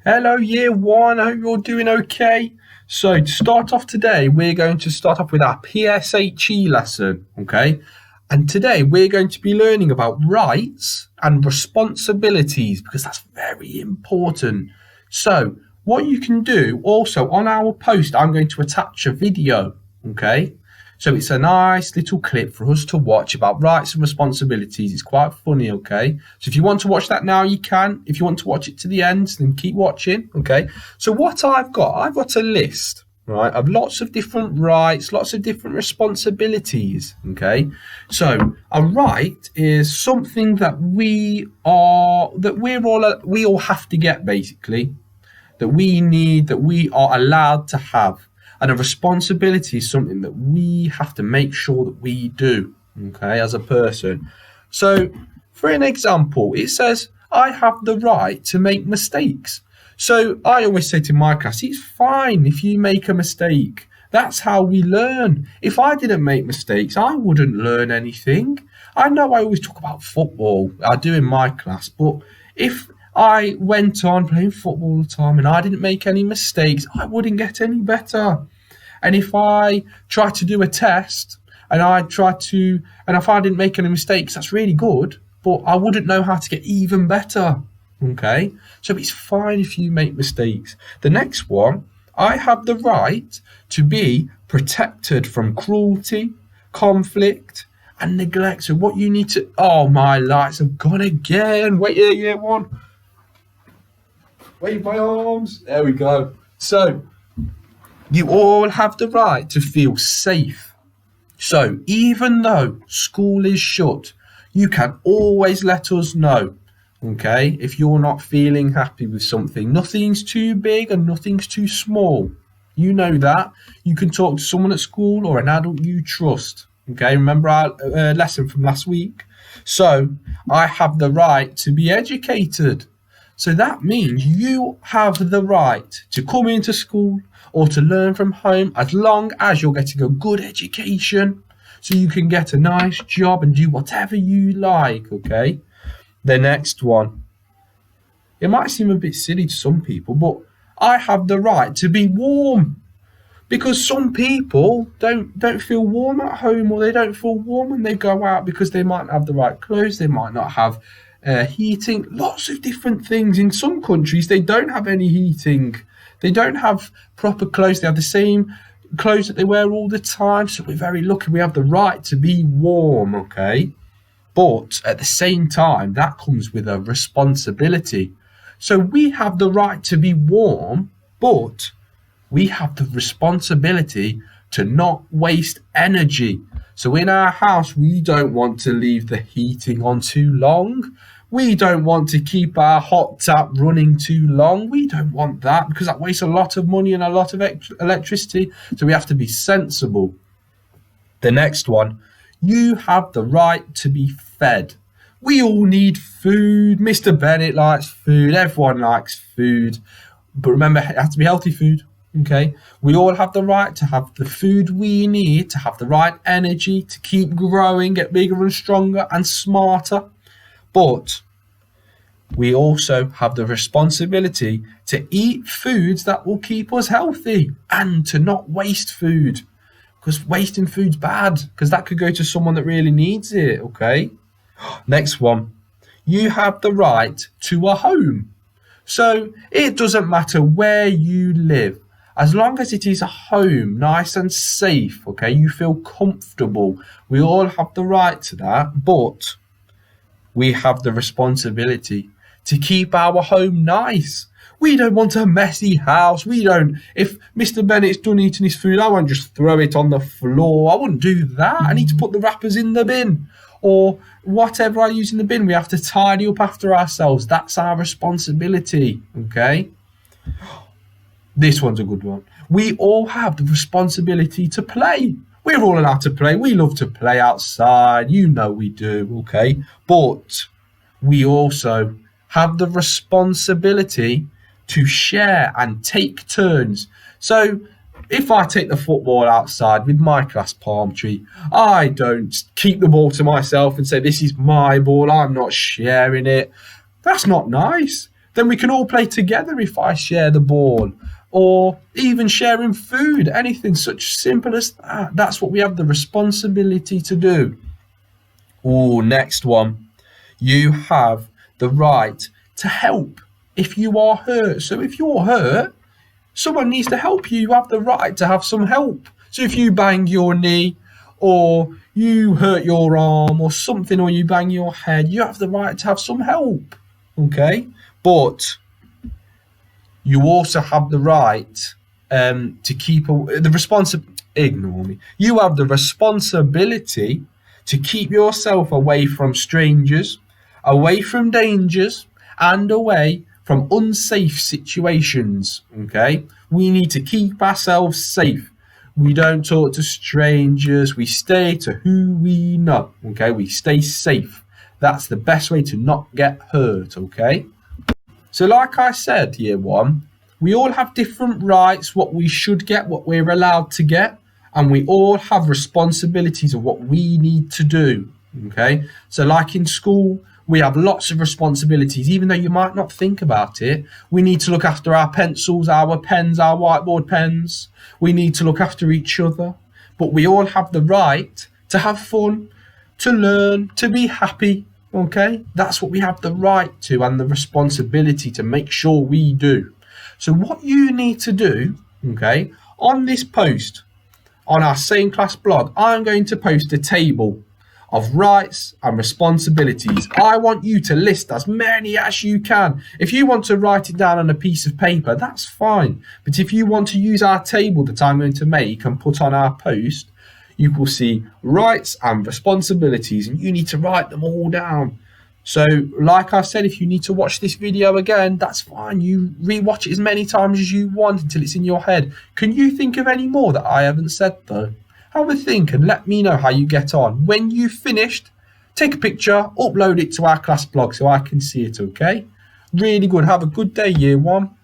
Hello, year one. I hope you're doing okay. So, to start off today, we're going to start off with our PSHE lesson, okay? And today we're going to be learning about rights and responsibilities because that's very important. So, what you can do also on our post, I'm going to attach a video, okay? So it's a nice little clip for us to watch about rights and responsibilities. It's quite funny, okay? So if you want to watch that now, you can. If you want to watch it to the end, then keep watching, okay? So what I've got a list, right, of lots of different rights, lots of different responsibilities, okay? So a right is something that we all have to get, basically, that we need, that we are allowed to have. And a responsibility is something that we have to make sure that we do, okay, as a person. So, for an example, it says, I have the right to make mistakes. So, I always say to my class, it's fine if you make a mistake. That's how we learn. If I didn't make mistakes, I wouldn't learn anything. I know I always talk about football, I do in my class, but if I went on playing football all the time and I didn't make any mistakes, I wouldn't get any better. And if I try to do a test and if I didn't make any mistakes, that's really good, but I wouldn't know how to get even better. Okay? So it's fine if you make mistakes. The next one, I have the right to be protected from cruelty, conflict, and neglect. So what you need to, oh, my lights have gone again. Wait, yeah, one. Wave my arms. There we go. So you all have the right to feel safe. So even though school is shut, you can always let us know, okay, if you're not feeling happy with something. Nothing's too big and nothing's too small. You know that. You can talk to someone at school or an adult you trust. Okay, remember our lesson from last week? So I have the right to be educated. So that means you have the right to come into school or to learn from home as long as you're getting a good education so you can get a nice job and do whatever you like, okay? The next one. It might seem a bit silly to some people, but I have the right to be warm. Because some people don't feel warm at home, or they don't feel warm when they go out because they might not have the right clothes, they might not have heating, lots of different things. In some countries, they don't have any heating. They don't have proper clothes. They have the same clothes that they wear all the time. So we're very lucky we have the right to be warm, okay? But at the same time, that comes with a responsibility. So we have the right to be warm, but we have the responsibility to not waste energy. So in our house, we don't want to leave the heating on too long. We don't want to keep our hot tap running too long. We don't want that because that wastes a lot of money and a lot of electricity. So we have to be sensible. The next one, you have the right to be fed. We all need food. Mr. Bennett likes food. Everyone likes food. But remember, it has to be healthy food. Okay, we all have the right to have the food we need, to have the right energy, to keep growing, get bigger and stronger and smarter. But we also have the responsibility to eat foods that will keep us healthy and to not waste food. Because wasting food's bad, because that could go to someone that really needs it, okay? Next one. You have the right to a home. So it doesn't matter where you live. As long as it is a home, nice and safe, okay, you feel comfortable. We all have the right to that, but we have the responsibility to keep our home nice. We don't want a messy house. If Mr. Bennett's done eating his food, I won't just throw it on the floor. I wouldn't do that. I need to put the wrappers in the bin. Or whatever I use in the bin, we have to tidy up after ourselves. That's our responsibility, okay? This one's a good one. We all have the responsibility to play. We're all allowed to play. We love to play outside. You know we do, okay? But we also have the responsibility to share and take turns. So if I take the football outside with my class palm tree, I don't keep the ball to myself and say, this is my ball, I'm not sharing it. That's not nice. then we can all play together if I share the ball, or even sharing food, anything such simple as that. That's what we have the responsibility to do. Oh, next one. You have the right to help if you are hurt. So if you're hurt, someone needs to help you. You have the right to have some help. So if you bang your knee, or you hurt your arm or something, or you bang your head, you have the right to have some help. Okay? But you also have the right to keep ignore me. You have the responsibility to keep yourself away from strangers, away from dangers, and away from unsafe situations. Okay? We need to keep ourselves safe. We don't talk to strangers. We stay to who we know. Okay? We stay safe. That's the best way to not get hurt. Okay? So like I said, year one, we all have different rights, what we should get, what we're allowed to get, and we all have responsibilities of what we need to do. Okay? So like in school, we have lots of responsibilities, even though you might not think about it. We need to look after our pencils, our pens, our whiteboard pens. We need to look after each other. But we all have the right to have fun, to learn, to be happy. Okay? That's what we have the right to and the responsibility to make sure we do. So what you need to do, okay, on this post, on our Same Class blog, I'm going to post a table of rights and responsibilities. I want you to list as many as you can. If you want to write it down on a piece of paper, that's fine. But if you want to use our table that I'm going to make and put on our post, you will see rights and responsibilities, and you need to write them all down. So, like I said, if you need to watch this video again, that's fine. You rewatch it as many times as you want until it's in your head. Can you think of any more that I haven't said, though? Have a think and let me know how you get on. When you've finished, take a picture, upload it to our class blog so I can see it, okay? Really good. Have a good day, year one.